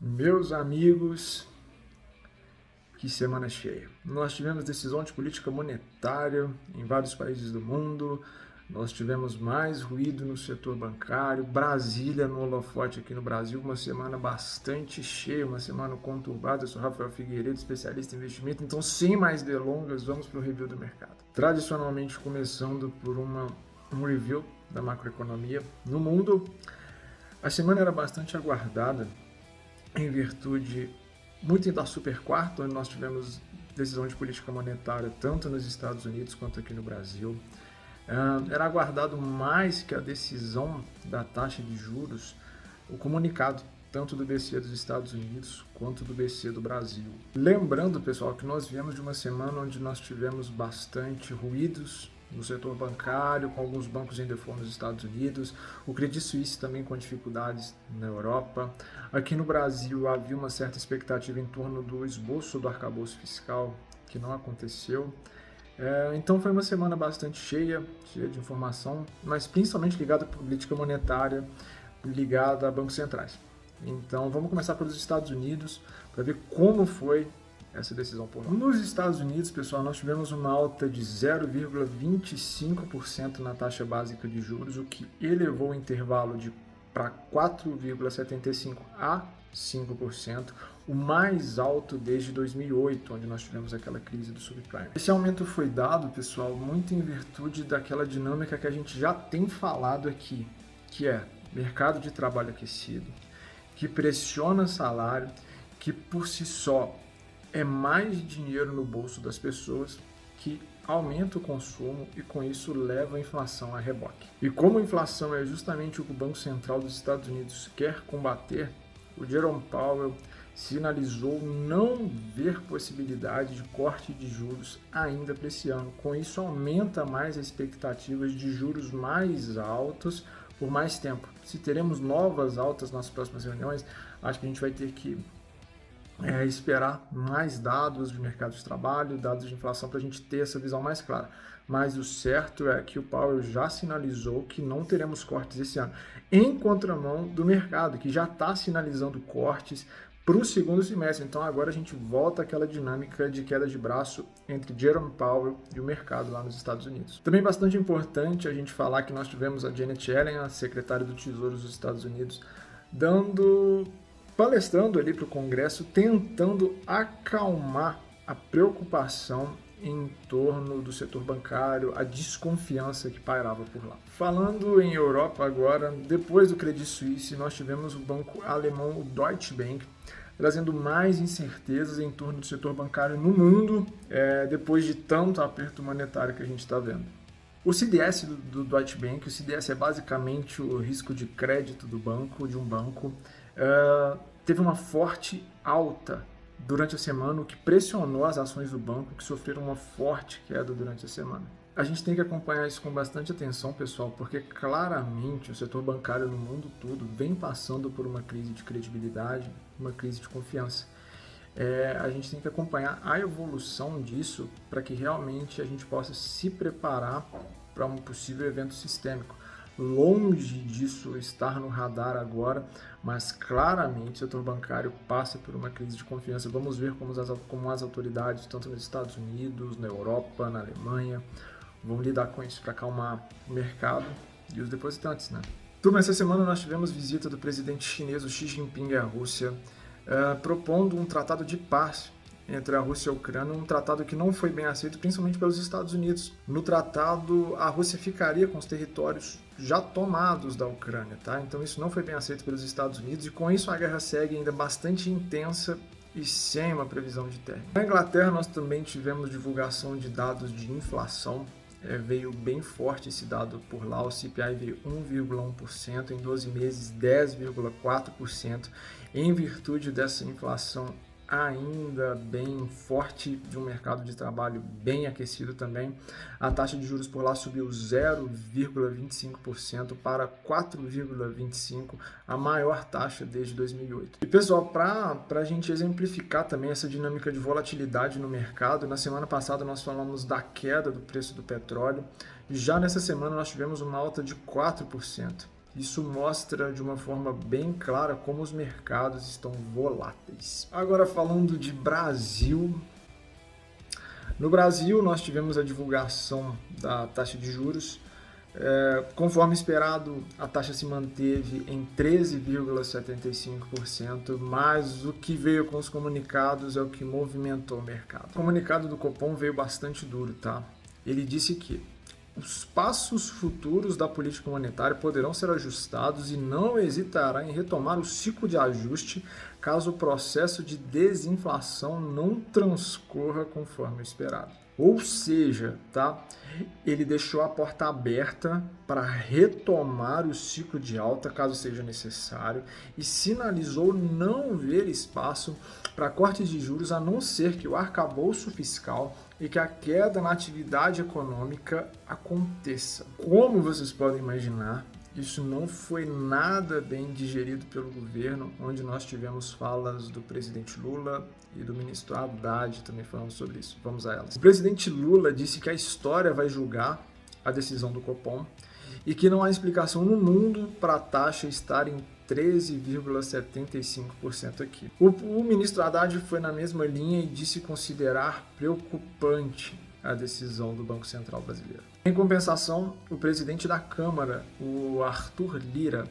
Meus amigos, que semana cheia. Nós tivemos decisão de política monetária em vários países do mundo, nós tivemos mais ruído no setor bancário, Brasília no holofote aqui no Brasil, uma semana bastante cheia, uma semana conturbada. Eu sou Rafael Figueiredo, especialista em investimento, então sem mais delongas, vamos para o review do mercado. Tradicionalmente começando por um review da macroeconomia no mundo. A semana era bastante aguardada, em virtude muito da super quarta, onde nós tivemos decisão de política monetária tanto nos Estados Unidos quanto aqui no Brasil. Era aguardado mais que a decisão da taxa de juros, o comunicado tanto do BC dos Estados Unidos quanto do BC do Brasil. Lembrando, pessoal, que nós viemos de uma semana onde nós tivemos bastante ruídos no setor bancário, com alguns bancos em default nos Estados Unidos, o Credit Suisse também com dificuldades na Europa. Aqui no Brasil havia uma certa expectativa em torno do esboço do arcabouço fiscal, que não aconteceu. Então foi uma semana bastante cheia de informação, mas principalmente ligada à política monetária, ligada a bancos centrais. Então vamos começar pelos Estados Unidos para ver como foi essa decisão por lá. Nos Estados Unidos, pessoal, nós tivemos uma alta de 0,25% na taxa básica de juros, o que elevou o intervalo para 4,75% a 5%, o mais alto desde 2008, onde nós tivemos aquela crise do subprime. Esse aumento foi dado, pessoal, muito em virtude daquela dinâmica que a gente já tem falado aqui, que é mercado de trabalho aquecido, que pressiona salário, que por si só é mais dinheiro no bolso das pessoas, que aumenta o consumo e com isso leva a inflação a reboque. E como a inflação é justamente o que o Banco Central dos Estados Unidos quer combater, o Jerome Powell sinalizou não ver possibilidade de corte de juros ainda para esse ano. Com isso aumenta mais as expectativas de juros mais altos por mais tempo. Se teremos novas altas nas próximas reuniões, acho que a gente vai ter que esperar mais dados de mercado de trabalho, dados de inflação, para a gente ter essa visão mais clara. Mas o certo é que o Powell já sinalizou que não teremos cortes esse ano, em contramão do mercado, que já está sinalizando cortes para o segundo semestre. Então agora a gente volta àquela dinâmica de queda de braço entre Jerome Powell e o mercado lá nos Estados Unidos. Também bastante importante a gente falar que nós tivemos a Janet Yellen, a secretária do Tesouro dos Estados Unidos, palestrando ali para o Congresso, tentando acalmar a preocupação em torno do setor bancário, a desconfiança que pairava por lá. Falando em Europa agora, depois do Credit Suisse, nós tivemos o banco alemão, o Deutsche Bank, trazendo mais incertezas em torno do setor bancário no mundo, depois de tanto aperto monetário que a gente está vendo. O CDS do Deutsche Bank, o CDS é basicamente o risco de crédito de um banco, teve uma forte alta durante a semana, o que pressionou as ações do banco, que sofreram uma forte queda durante a semana. A gente tem que acompanhar isso com bastante atenção, pessoal, porque claramente o setor bancário no mundo todo vem passando por uma crise de credibilidade, uma crise de confiança. A gente tem que acompanhar a evolução disso para que realmente a gente possa se preparar para um possível evento sistêmico. Longe disso estar no radar agora, mas claramente o setor bancário passa por uma crise de confiança. Vamos ver como as autoridades, tanto nos Estados Unidos, na Europa, na Alemanha, vão lidar com isso para acalmar o mercado e os depositantes, né? Turma, essa semana nós tivemos visita do presidente chinês, o Xi Jinping, à Rússia, propondo um tratado de paz entre a Rússia e a Ucrânia, um tratado que não foi bem aceito, principalmente pelos Estados Unidos. No tratado, a Rússia ficaria com os territórios já tomados da Ucrânia, tá? Então isso não foi bem aceito pelos Estados Unidos e com isso a guerra segue ainda bastante intensa e sem uma previsão de término. Na Inglaterra nós também tivemos divulgação de dados de inflação, veio bem forte esse dado por lá, o CPI veio 1,1%, em 12 meses 10,4%, em virtude dessa inflação ainda bem forte, de um mercado de trabalho bem aquecido também. A taxa de juros por lá subiu 0,25% para 4,25%, a maior taxa desde 2008. E pessoal, para a gente exemplificar também essa dinâmica de volatilidade no mercado, na semana passada nós falamos da queda do preço do petróleo, já nessa semana nós tivemos uma alta de 4%. Isso mostra de uma forma bem clara como os mercados estão voláteis. Agora falando de Brasil. No Brasil, nós tivemos a divulgação da taxa de juros. Conforme esperado, a taxa se manteve em 13,75%, mas o que veio com os comunicados é o que movimentou o mercado. O comunicado do Copom veio bastante duro, tá? Ele disse que os passos futuros da política monetária poderão ser ajustados e não hesitará em retomar o ciclo de ajuste caso o processo de desinflação não transcorra conforme o esperado. Ou seja, tá? Ele deixou a porta aberta para retomar o ciclo de alta caso seja necessário e sinalizou não ver espaço para cortes de juros a não ser que o arcabouço fiscal e que a queda na atividade econômica aconteça. Como vocês podem imaginar, isso não foi nada bem digerido pelo governo, onde nós tivemos falas do presidente Lula e do ministro Haddad também falando sobre isso. Vamos a elas. O presidente Lula disse que a história vai julgar a decisão do Copom e que não há explicação no mundo para a taxa estar em 13,75% aqui. O ministro Haddad foi na mesma linha e disse considerar preocupante a decisão do Banco Central brasileiro. Em compensação, o presidente da Câmara, o Arthur Lira,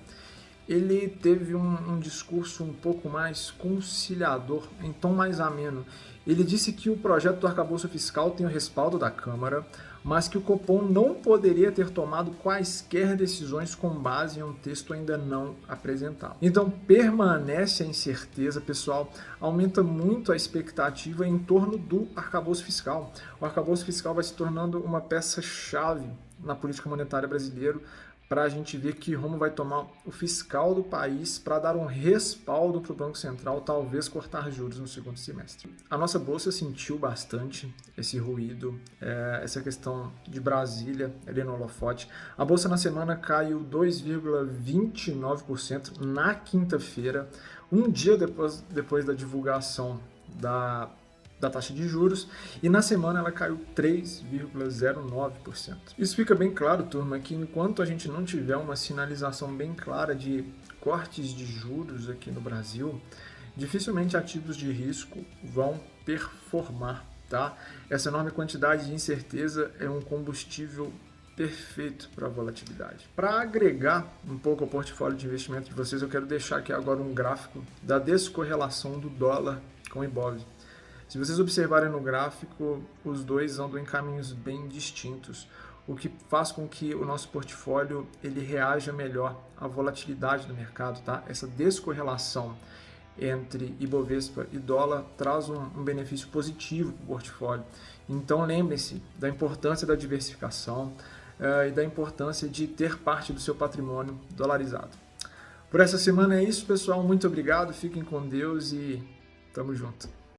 ele teve um discurso um pouco mais conciliador, em tom mais ameno. Ele disse que o projeto do arcabouço fiscal tem o respaldo da Câmara, mas que o Copom não poderia ter tomado quaisquer decisões com base em um texto ainda não apresentado. Então permanece a incerteza, pessoal, aumenta muito a expectativa em torno do arcabouço fiscal. O arcabouço fiscal vai se tornando uma peça-chave na política monetária brasileira, para a gente ver que rumo vai tomar o fiscal do país para dar um respaldo para o Banco Central, talvez cortar juros no segundo semestre. A nossa bolsa sentiu bastante esse ruído, essa questão de Brasília ali no holofote. A bolsa na semana caiu 2,29% na quinta-feira, um dia depois da divulgação da taxa de juros, e na semana ela caiu 3,09%. Isso fica bem claro, turma, que enquanto a gente não tiver uma sinalização bem clara de cortes de juros aqui no Brasil, dificilmente ativos de risco vão performar, tá? Essa enorme quantidade de incerteza é um combustível perfeito para a volatilidade. Para agregar um pouco ao portfólio de investimento de vocês, eu quero deixar aqui agora um gráfico da descorrelação do dólar com o Ibov. Se vocês observarem no gráfico, os dois andam em caminhos bem distintos, o que faz com que o nosso portfólio ele reaja melhor à volatilidade do mercado, tá? Essa descorrelação entre Ibovespa e dólar traz um benefício positivo para o portfólio. Então lembre-se da importância da diversificação e da importância de ter parte do seu patrimônio dolarizado. Por essa semana é isso, pessoal. Muito obrigado, fiquem com Deus e tamo junto.